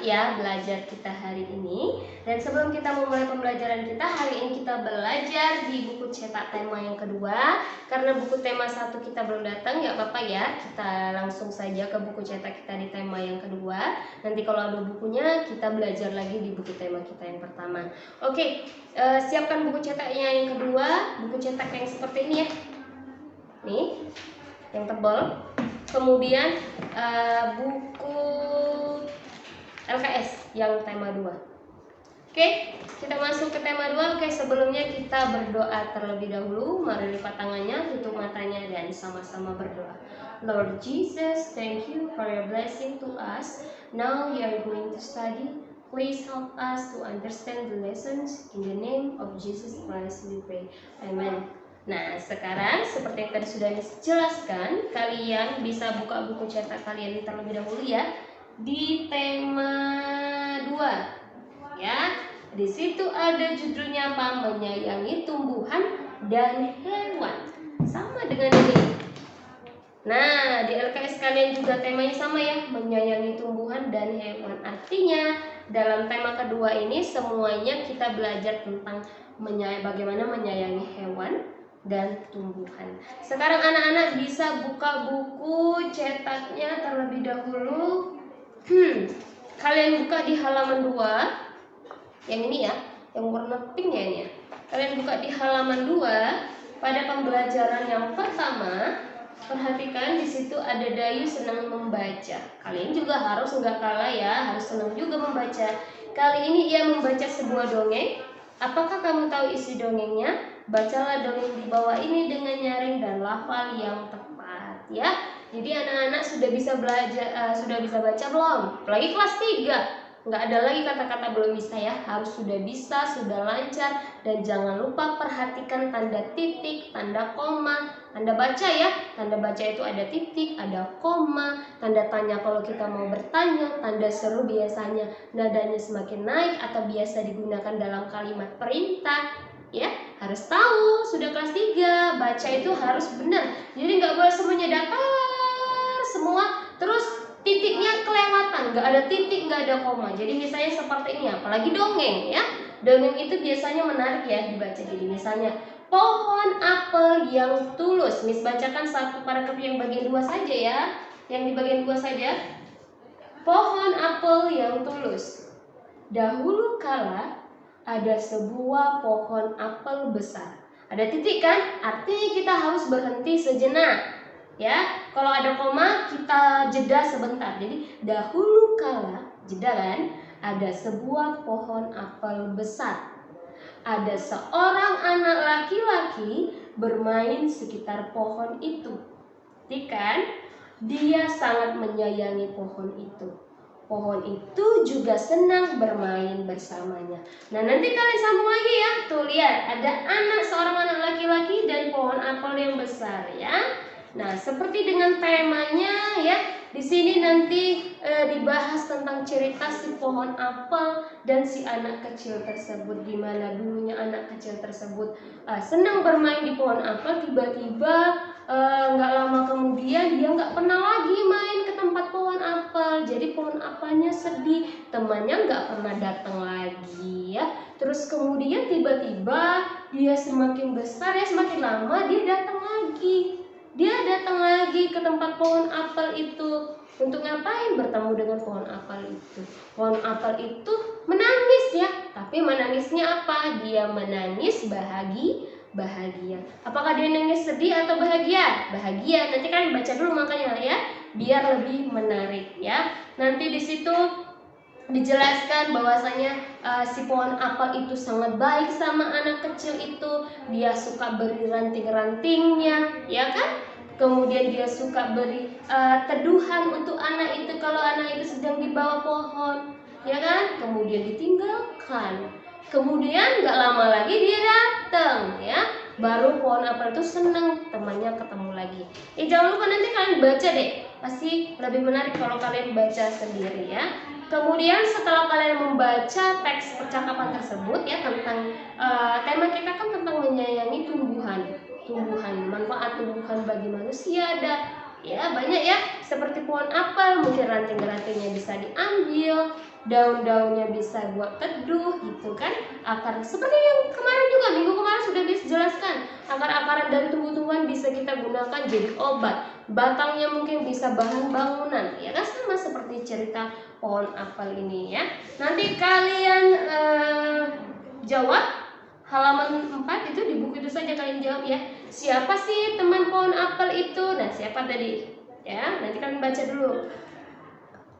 ya belajar kita hari ini. Dan sebelum kita memulai pembelajaran kita, hari ini kita belajar di buku cetak tema yang kedua. Karena buku tema 1 kita belum datang, nggak apa-apa ya, kita langsung saja ke buku cetak kita di tema yang kedua. Nanti kalau ada bukunya, kita belajar lagi di buku tema kita yang pertama. Oke, siapkan buku cetaknya yang kedua, buku cetak yang seperti ini ya. Nih, yang tebal. Kemudian buku LKS yang tema 2. Oke, kita masuk ke tema 2. Oke, sebelumnya kita berdoa terlebih dahulu. Mari lipat tangannya, tutup matanya, dan sama-sama berdoa. Lord Jesus, thank you for your blessing to us. Now we are going to study. Please help us to understand the lessons. In the name of Jesus Christ we pray. Amen. Nah, sekarang seperti yang tadi sudah dijelaskan, kalian bisa buka buku cetak kalian terlebih dahulu ya di tema 2. Ya, di situ ada judulnya apa? Menyayangi tumbuhan dan hewan. Sama dengan ini. Nah, di LKS kalian juga temanya sama ya, menyayangi tumbuhan dan hewan. Artinya, dalam tema kedua ini semuanya kita belajar tentang bagaimana menyayangi hewan dan tumbuhan. Sekarang anak-anak bisa buka buku cetaknya terlebih dahulu. Kalian buka di halaman 2. Yang ini ya, yang warna pink ya ini ya. Kalian buka di halaman 2 pada pembelajaran yang pertama. Perhatikan di situ ada Dayu senang membaca. Kalian juga harus nggak kalah ya, harus senang juga membaca. Kali ini ia membaca sebuah dongeng. Apakah kamu tahu isi dongengnya? Bacalah dongeng di bawah ini dengan nyaring dan lafal yang tepat ya. Jadi anak-anak sudah bisa belajar, sudah bisa baca belum? Apalagi kelas 3. Nggak ada lagi kata-kata belum bisa ya, harus sudah bisa, sudah lancar. Dan jangan lupa perhatikan tanda titik, tanda koma, tanda baca ya. Tanda baca itu ada titik, ada koma, tanda tanya kalau kita mau bertanya, tanda seru biasanya nadanya semakin naik atau biasa digunakan dalam kalimat perintah ya. Harus tahu, sudah kelas 3, baca itu harus benar. Jadi nggak boleh semuanya datar semua, terus titiknya kelewatan, nggak ada titik, nggak ada koma. Jadi misalnya seperti ini, apalagi dongeng ya. Dongeng itu biasanya menarik ya dibaca. Jadi misalnya pohon apel yang tulus. Miss bacakan satu paragraf yang bagian 2 saja ya. Yang di bagian 2 saja. Pohon apel yang tulus. Dahulu kala ada sebuah pohon apel besar. Ada titik kan? Artinya kita harus berhenti sejenak. Ya, kalau ada koma kita jeda sebentar. Jadi dahulu kala, jeda kan, ada sebuah pohon apel besar. Ada seorang anak laki-laki bermain sekitar pohon itu. Kan? Dia sangat menyayangi pohon itu. Pohon itu juga senang bermain bersamanya. Nah, nanti kalian sambung lagi ya. Tuh lihat, ada seorang anak laki-laki dan pohon apel yang besar ya. Nah, seperti dengan temanya ya, di sini nanti dibahas tentang cerita si pohon apel dan si anak kecil tersebut. Gimana dulunya anak kecil tersebut senang bermain di pohon apel, tiba-tiba nggak lama kemudian dia nggak pernah lagi main ke tempat pohon apel. Jadi pohon apelnya sedih, temannya nggak pernah datang lagi ya. Terus kemudian tiba-tiba dia semakin besar ya, semakin lama dia datang lagi. Dia datang lagi ke tempat pohon apel itu. Untuk ngapain? Bertemu dengan pohon apel itu. Pohon apel itu menangis ya. Tapi menangisnya apa? Dia menangis bahagia. Apakah dia nangis sedih atau bahagia? Bahagia. Nanti kalian baca dulu makanya ya, biar lebih menarik ya. Nanti di situ dijelaskan bahwasanya si pohon apel itu sangat baik sama anak kecil itu. Dia suka beri ranting-rantingnya, ya kan? Kemudian dia suka beri teduhan untuk anak itu kalau anak itu sedang di bawah pohon, ya kan? Kemudian ditinggalkan. Kemudian gak lama lagi dia datang, ya. Baru pohon apel itu senang temannya ketemu lagi. Jangan lupa nanti kalian baca deh. Pasti lebih menarik kalau kalian baca sendiri ya. Kemudian setelah kalian membaca teks percakapan tersebut ya tentang tema kita kan tentang menyayangi tumbuhan, manfaat tumbuhan bagi manusia ada ya banyak ya, seperti pohon apel mungkin ranting-rantingnya bisa diambil, daun-daunnya bisa buat teduh gitu kan. Akar seperti yang kemarin juga, minggu kemarin sudah jelaskan, akar-akaran dari tumbuh-tumbuhan bisa kita gunakan jadi obat, batangnya mungkin bisa bahan bangunan, ya kan, sama seperti cerita pohon apel ini ya. Nanti kalian jawab halaman 4 itu, di buku itu saja kalian jawab ya. Siapa sih teman pohon apel itu? Nah, siapa tadi? Ya, nanti kalian baca dulu.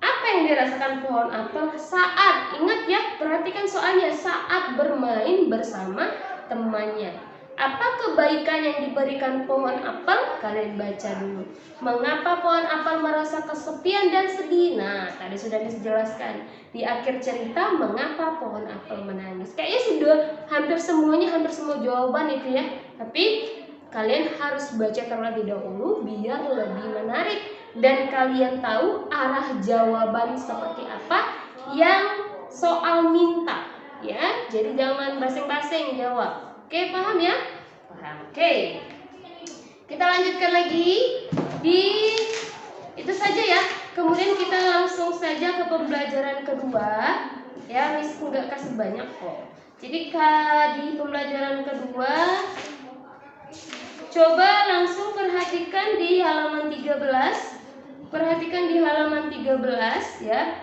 Apa yang dirasakan pohon apel saat, ingat ya, perhatikan soalnya, saat bermain bersama temannya. Apa kebaikan yang diberikan pohon apel? Kalian baca dulu. Mengapa pohon apel merasa kesepian dan sedih? Nah, tadi sudah dijelaskan di akhir cerita mengapa pohon apel menangis. Kayaknya sudah hampir semua jawaban itu ya. Tapi kalian harus baca terlebih dahulu biar lebih menarik dan kalian tahu arah jawaban seperti apa yang soal minta ya. Jadi jangan basing-basing jawab. Oke, paham ya? Paham. Oke. Kita lanjutkan lagi di itu saja ya. Kemudian kita langsung saja ke pembelajaran kedua. Ya, Miss nggak kasih banyak kok. Jadi di pembelajaran kedua coba langsung perhatikan di halaman 13. Perhatikan di halaman 13 ya.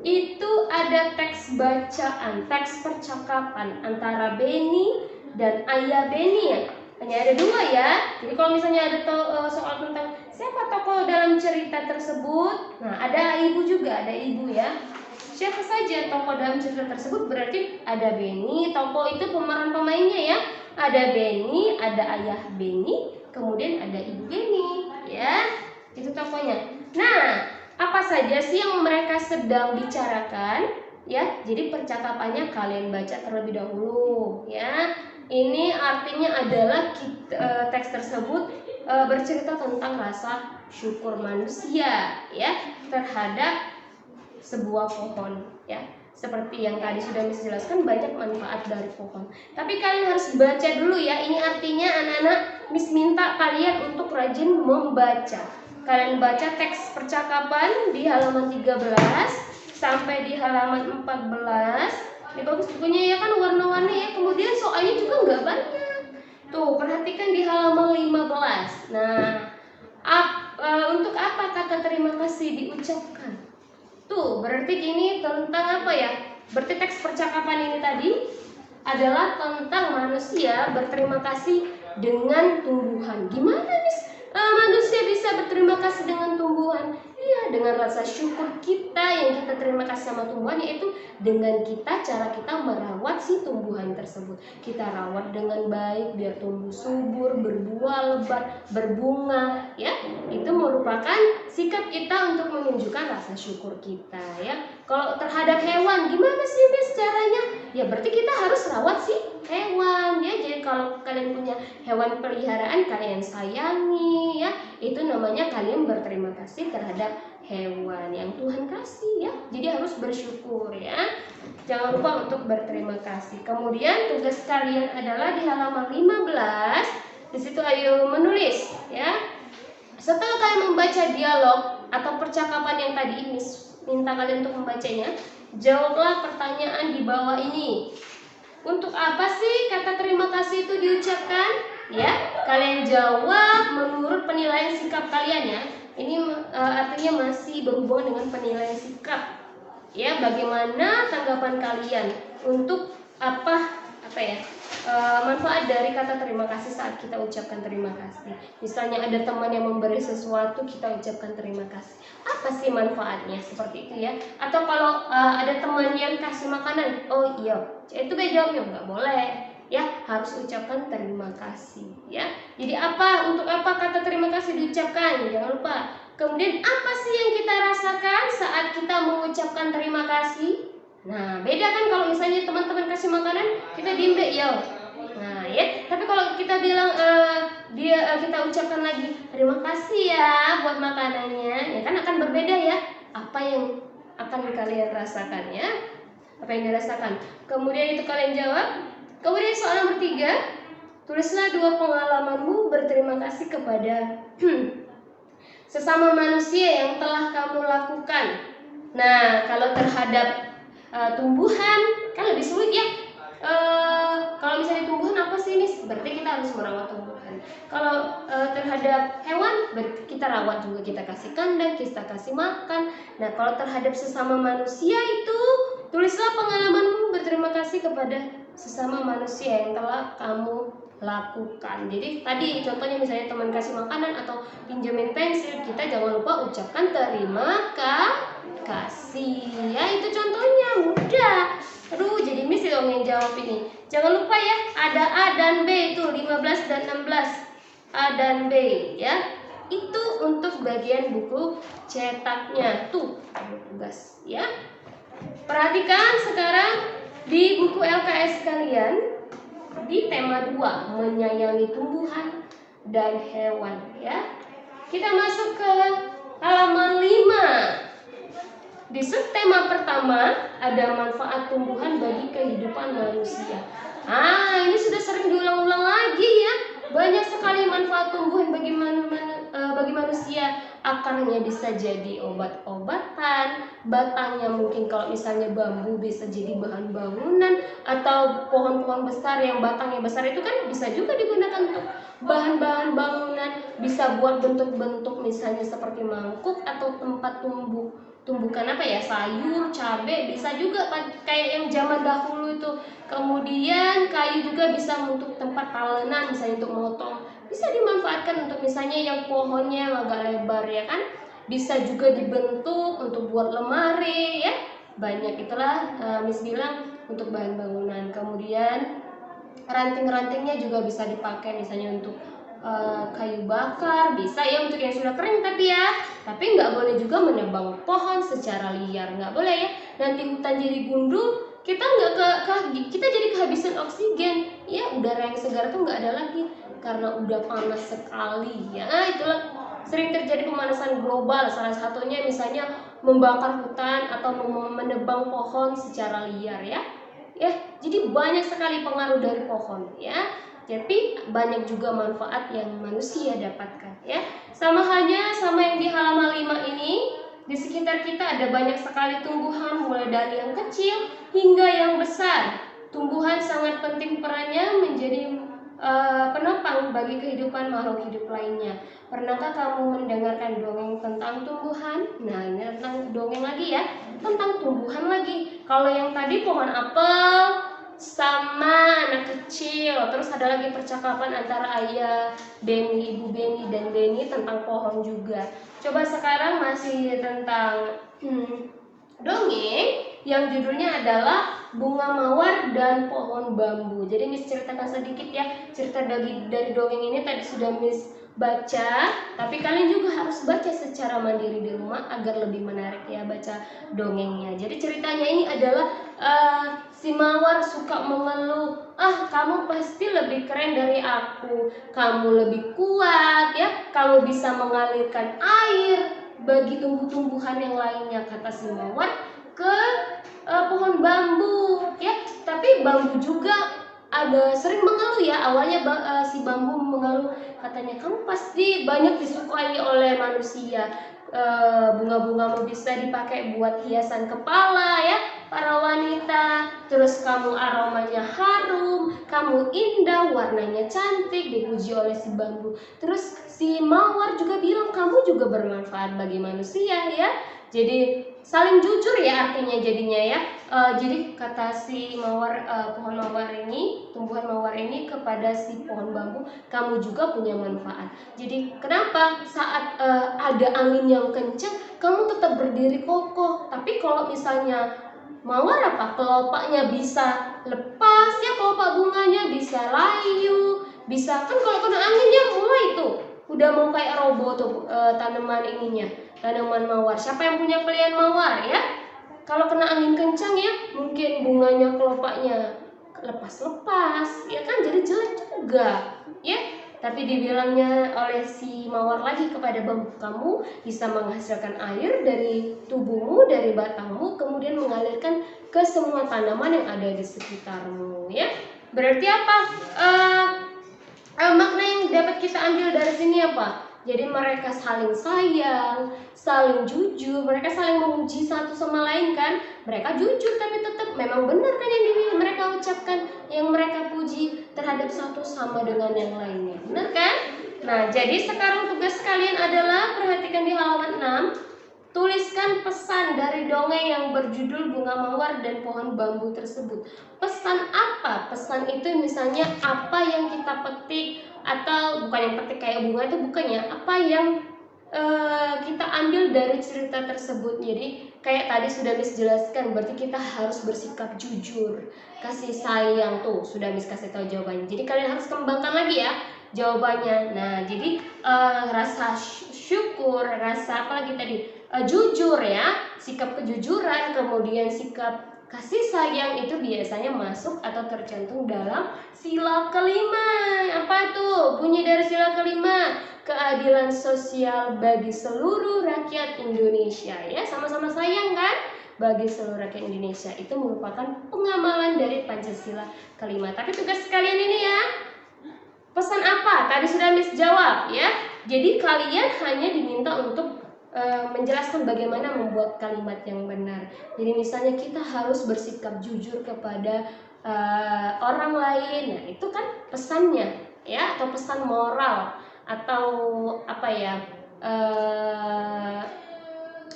Itu ada teks bacaan, teks percakapan antara Benny dan ayah Benny ya. Hanya ada 2 ya. Jadi kalau misalnya ada soal tentang siapa tokoh dalam cerita tersebut, nah ada ibu juga, ada ibu ya. Siapa saja tokoh dalam cerita tersebut, berarti ada Benny, tokoh itu pemeran pemainnya ya. Ada Benny, ada ayah Benny, kemudian ada ibu Benny ya. Itu tokohnya. Nah, apa saja sih yang mereka sedang bicarakan ya? Jadi percakapannya kalian baca terlebih dahulu ya. Ini artinya adalah teks tersebut bercerita tentang rasa syukur manusia ya terhadap sebuah pohon ya. Seperti yang tadi sudah Miss jelaskan, banyak manfaat dari pohon. Tapi kalian harus baca dulu ya. Ini artinya anak-anak, Miss minta kalian untuk rajin membaca. Kalian baca teks percakapan di halaman 13 sampai di halaman 14. Ini bagus bukunya ya kan, warna-warni ya. Kemudian soalnya juga nggak banyak. Tuh, perhatikan di halaman 15. Nah, untuk apa kata terima kasih diucapkan? Tuh, berarti ini tentang apa ya? Berarti teks percakapan ini tadi adalah tentang manusia berterima kasih dengan tumbuhan. Gimana nih manusia bisa berterima kasih dengan tumbuhan? Iya, dengan rasa syukur kita yang kita terima kasih sama tumbuhan, yaitu dengan cara kita merawat si tumbuhan tersebut. Kita rawat dengan baik biar tumbuh subur, berbuah lebat, berbunga ya. Itu merupakan sikap kita untuk menunjukkan rasa syukur kita ya. Kalau terhadap hewan, gimana sih Miss caranya? Ya berarti kita harus rawat si hewan ya. Jadi kalau kalian punya hewan peliharaan, kalian sayangi ya. Itu namanya kalian berterima kasih terhadap hewan yang Tuhan kasih ya. Jadi harus bersyukur ya. Jangan lupa untuk berterima kasih. Kemudian tugas kalian adalah di halaman 15. Di situ ayo menulis ya. Setelah kalian membaca dialog atau percakapan yang tadi minta kalian untuk membacanya, jawablah pertanyaan di bawah ini. Untuk apa sih kata terima kasih itu diucapkan? Ya, kalian jawab menurut penilaian sikap kalian ya. Ini artinya masih berhubungan dengan penilaian sikap. Ya, bagaimana tanggapan kalian untuk manfaat dari kata terima kasih saat kita ucapkan terima kasih. Misalnya ada teman yang memberi sesuatu, kita ucapkan terima kasih. Apa sih manfaatnya? Seperti itu ya. Atau kalau ada teman yang kasih makanan, oh iya, itu jawabnya nggak boleh. Ya, harus ucapkan terima kasih ya. Jadi untuk apa kata terima kasih diucapkan? Jangan lupa. Kemudian apa sih yang kita rasakan saat kita mengucapkan terima kasih? Nah, beda kan kalau misalnya teman-teman kasih makanan, kita diem deh, ya. Nah, ya. Tapi kalau kita bilang kita ucapkan lagi terima kasih ya buat makanannya, ya kan akan berbeda ya. Apa yang akan kalian rasakan ya? Apa yang dirasakan? Kemudian itu kalian jawab. Kemudian soal nomor 3, tulislah 2 pengalamanmu berterima kasih kepada sesama manusia yang telah kamu lakukan. Nah, kalau terhadap tumbuhan kan lebih sulit ya. Kalau misalnya tumbuhan apa sih ini? Berarti kita harus merawat tumbuhan. Kalau terhadap hewan, berarti kita rawat juga, kita kasih kandang, kita kasih makan. Nah, kalau terhadap sesama manusia itu, tulislah pengalamanmu berterima kasih kepada sesama manusia yang telah kamu lakukan. Jadi tadi contohnya misalnya teman kasih makanan atau pinjemin pensil, kita jangan lupa ucapkan terima kasih. Ya, itu contohnya mudah. Aduh, jadi Miss dong yang jawab ini. Jangan lupa ya, ada A dan B itu 15 dan 16. A dan B ya. Itu untuk bagian buku cetaknya. Tuh, ada tugas ya. Perhatikan sekarang di buku LKS kalian di tema 2, menyayangi tumbuhan dan hewan ya. Kita masuk ke halaman 5. Di subtema pertama ada manfaat tumbuhan bagi kehidupan manusia. Ini sudah sering diulang-ulang lagi ya. Banyak sekali manfaat tumbuhan bagi manusia. Akarnya bisa jadi obat-obatan, batangnya mungkin kalau misalnya bambu bisa jadi bahan bangunan, atau pohon-pohon besar yang batangnya besar itu kan bisa juga digunakan untuk bahan-bahan bangunan, bisa buat bentuk-bentuk misalnya seperti mangkuk atau tempat tumbukan apa ya, sayur, cabai, bisa juga kayak yang zaman dahulu itu. Kemudian kayu juga bisa untuk tempat talenan, misalnya untuk motong, bisa dimanfaatkan untuk misalnya yang pohonnya yang agak lebar ya kan, bisa juga dibentuk untuk buat lemari ya. Banyak itulah Miss bilang untuk bahan bangunan. Kemudian ranting-rantingnya juga bisa dipakai misalnya untuk kayu bakar, bisa ya untuk yang sudah kering, tapi nggak boleh juga menebang pohon secara liar, nggak boleh ya. Nanti hutan jadi gundul, kita kita jadi kehabisan oksigen ya, udara yang segar tuh nggak ada lagi karena udah panas sekali ya. Itulah sering terjadi pemanasan global, salah satunya misalnya membakar hutan atau menebang pohon secara liar ya. Jadi banyak sekali pengaruh dari pohon ya. Jadi banyak juga manfaat yang manusia dapatkan ya. Sama halnya sama yang di halaman 5 ini, di sekitar kita ada banyak sekali tumbuhan mulai dari yang kecil hingga yang besar. Tumbuhan sangat penting perannya menjadi penopang bagi kehidupan makhluk hidup lainnya. Pernahkah kamu mendengarkan dongeng tentang tumbuhan? Nah, ini tentang dongeng lagi ya, tentang tumbuhan lagi. Kalau yang tadi pohon apel sama anak kecil, terus ada lagi percakapan antara ayah Beni, ibu Beni dan Beni tentang pohon juga. Coba sekarang masih tentang dongeng yang judulnya adalah Bunga Mawar dan Pohon Bambu. Jadi Miss ceritakan sedikit ya, cerita dari dongeng ini tadi sudah Miss baca, tapi kalian juga harus baca secara mandiri di rumah agar lebih menarik ya baca dongengnya. Jadi ceritanya ini adalah si Mawar suka mengeluh, kamu pasti lebih keren dari aku, kamu lebih kuat ya, kamu bisa mengalirkan air bagi tumbuh-tumbuhan yang lainnya, kata si Mawar ke pohon bambu ya. Tapi bambu juga ada sering mengeluh ya. Awalnya si bambu mengeluh, katanya kamu pasti banyak disukai oleh manusia, bunga-bungamu bisa dipakai buat hiasan kepala ya para wanita, terus kamu aromanya harum, kamu indah, warnanya cantik, dipuji oleh si bambu. Terus si Mawar juga bilang kamu juga bermanfaat bagi manusia ya. Jadi saling jujur ya artinya jadinya ya. Jadi kata si mawar, pohon mawar ini, tumbuhan mawar ini kepada si pohon bambu, kamu juga punya manfaat. Jadi kenapa saat ada angin yang kencang kamu tetap berdiri kokoh. Tapi kalau misalnya mawar kelopaknya bisa lepas ya, kelopak bunganya bisa layu, bisa kan kalau kena angin dia mulai tuh udah mau kayak roboh tuh tanaman ininya, tanaman mawar. Siapa yang punya pelihan mawar ya? Kalau kena angin kencang ya, mungkin bunganya kelopaknya lepas-lepas, ya kan jadi jelek juga, ya. Tapi dibilangnya oleh si mawar lagi kepada bambu, kamu bisa menghasilkan air dari tubuhmu, dari batangmu, kemudian mengalirkan ke semua tanaman yang ada di sekitarmu, ya. Berarti apa? Makna yang dapat kita ambil dari sini apa? Jadi mereka saling sayang, saling jujur, mereka saling memuji satu sama lain kan? Mereka jujur tapi tetap memang benar kan yang mereka ucapkan, yang mereka puji terhadap satu sama dengan yang lainnya. Benar kan? Nah, jadi sekarang tugas kalian adalah perhatikan di halaman 6. Tuliskan pesan dari dongeng yang berjudul Bunga Mawar dan Pohon Bambu tersebut. Pesan apa? Pesan itu misalnya apa yang kita petik, atau bukan yang petik kayak bunga itu bukannya, apa yang kita ambil dari cerita tersebut. Jadi kayak tadi sudah Miss jelaskan, berarti kita harus bersikap jujur, kasih sayang, tuh sudah Miss kasih tahu jawabannya. Jadi kalian harus kembangkan lagi ya jawabannya. Nah, jadi rasa syukur, rasa apa lagi tadi? Jujur ya, sikap kejujuran, kemudian sikap kasih sayang itu biasanya masuk atau tercantum dalam sila kelima. Apa tuh bunyi dari sila kelima? Keadilan sosial bagi seluruh rakyat Indonesia. Ya, sama-sama sayang kan? Bagi seluruh rakyat Indonesia itu merupakan pengamalan dari Pancasila kelima. Tapi tugas kalian ini ya, pesan apa? Tadi sudah Miss jawab ya. Jadi kalian hanya diminta untuk menjelaskan bagaimana membuat kalimat yang benar. Jadi misalnya kita harus bersikap jujur kepada orang lain. Nah, itu kan pesannya ya, atau pesan moral, atau apa ya,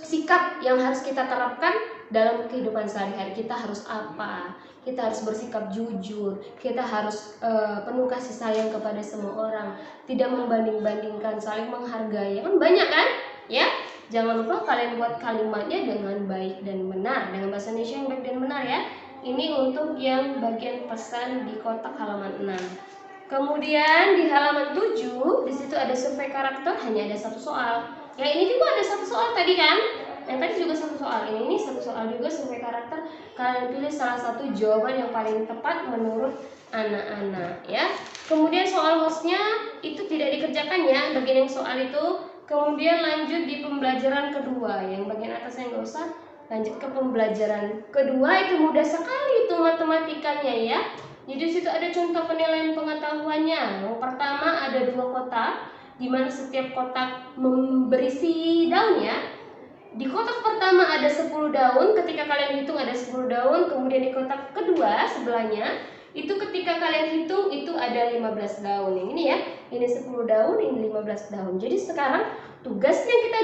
sikap yang harus kita terapkan dalam kehidupan sehari-hari. Kita harus apa? Kita harus bersikap jujur, kita harus penuh kasih sayang kepada semua orang, tidak membanding-bandingkan, saling menghargai. Kan banyak kan? Ya, jangan lupa kalian buat kalimatnya dengan baik dan benar, dengan bahasa Indonesia yang baik dan benar ya. Ini untuk yang bagian pesan di kotak halaman 6. Kemudian di halaman 7, di situ ada survei karakter, hanya ada satu soal. Ya, ini juga ada satu soal tadi kan? Yang tadi juga satu soal, ini satu soal juga survei karakter. Kalian pilih salah satu jawaban yang paling tepat menurut anak-anak ya. Kemudian soal hostnya itu tidak dikerjakan ya, bagian yang soal itu. Kemudian lanjut di pembelajaran kedua, yang bagian atasnya nggak usah. Lanjut ke pembelajaran kedua, itu mudah sekali itu matematikanya ya. Jadi situ ada contoh penilaian pengetahuannya. Yang pertama ada 2 kotak, di mana setiap kotak berisi daun ya. Di kotak pertama ada 10 daun, ketika kalian hitung ada 10 daun. Kemudian di kotak kedua sebelahnya, itu ketika kalian hitung itu ada 15 daun. Yang ini ya, ini 10 daun, ini 15 daun. Jadi sekarang tugasnya kita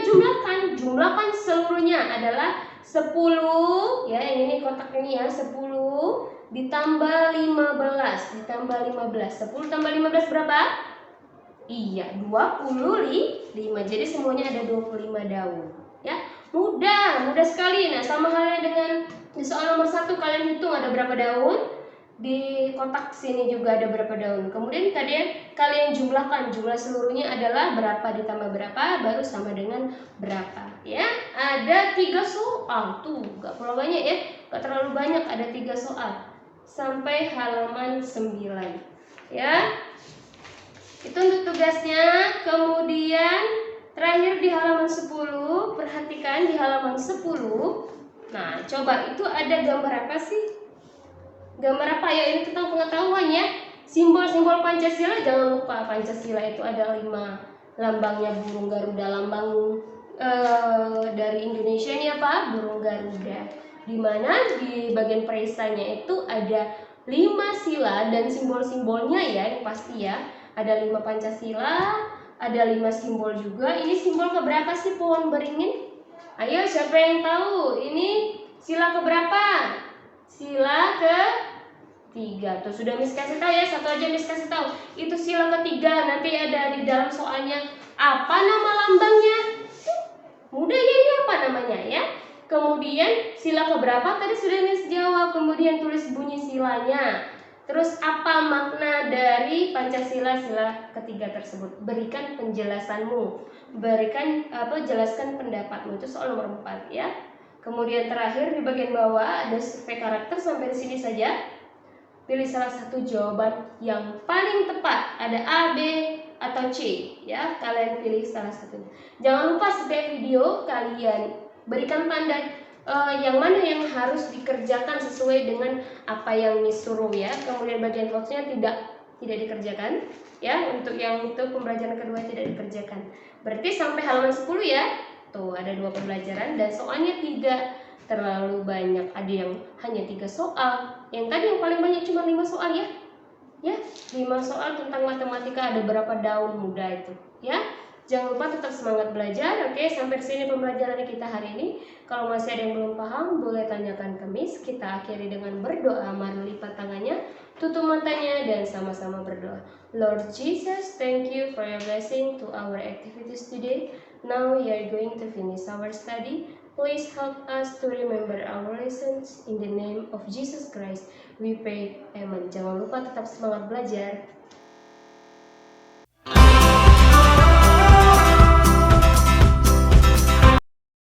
jumlahkan seluruhnya adalah 10 ya, yang ini kotak ini ya, 10 ditambah 15, ditambah 15. 10 tambah 15 berapa? Iya, 25. Jadi semuanya ada 25 daun. Ya, mudah sekali. Nah, sama halnya dengan di soal nomor 1, kalian hitung ada berapa daun. Di kotak sini juga ada berapa daun. Kemudian kalian jumlahkan, jumlah seluruhnya adalah berapa ditambah berapa baru sama dengan berapa. Ya, ada 3 soal tuh, gak terlalu banyak ya, gak terlalu banyak, ada 3 soal sampai halaman 9 ya. Itu untuk tugasnya. Kemudian terakhir di halaman 10, perhatikan di halaman 10. Nah, coba itu ada gambar apa sih? Gambar apa ya? Ini tentang pengetahuan ya. Simbol-simbol Pancasila, jangan lupa Pancasila itu ada 5. Lambangnya burung Garuda, lambang dari Indonesia ini apa? Burung Garuda. Dimana di bagian perisainya itu ada 5 sila dan simbol-simbolnya ya, yang pasti ya. Ada 5 Pancasila, ada 5 simbol juga. Ini simbol keberapa sih pohon beringin? Ayo, siapa yang tahu? Ini sila keberapa? Sila ke-3. Tuh sudah Miss kasih tahu ya, satu aja Miss kasih tahu. Itu sila ke-3. Nanti ada di dalam soalnya. Apa nama lambangnya? Mudah ya, ini apa namanya ya? Kemudian sila keberapa tadi sudah Miss jawab. Kemudian tulis bunyi silanya. Terus apa makna dari Pancasila sila ke-3 tersebut? Berikan penjelasanmu. Jelaskan pendapatmu. Itu soal nomor 4 ya. Kemudian terakhir di bagian bawah ada survei karakter, sampai di sini saja. Pilih salah satu jawaban yang paling tepat. Ada A, B, atau C ya. Kalian pilih salah satunya. Jangan lupa setiap video kalian berikan tanda yang mana yang harus dikerjakan sesuai dengan apa yang Miss suruh ya. Kemudian bagian hostnya tidak tidak dikerjakan. Ya, untuk yang itu pembelajaran kedua tidak dikerjakan. Berarti sampai halaman 10 ya. Tuh, ada 2 pembelajaran dan soalnya tidak terlalu banyak. Ada yang hanya 3 soal. Yang tadi yang paling banyak cuma 5 soal ya. Ya, 5 soal tentang matematika, ada berapa daun muda itu, ya. Jangan lupa tetap semangat belajar. Oke, sampai sini pembelajaran kita hari ini. Kalau masih ada yang belum paham, boleh tanyakan ke Miss. Kita akhiri dengan berdoa. Mari lipat tangannya, tutup matanya, dan sama-sama berdoa. Lord Jesus, thank you for your blessing to our activities today. Now we are going to finish our study. Please help us to remember our lessons. In the name of Jesus Christ, we pray. Amen. Jangan lupa tetap semangat belajar.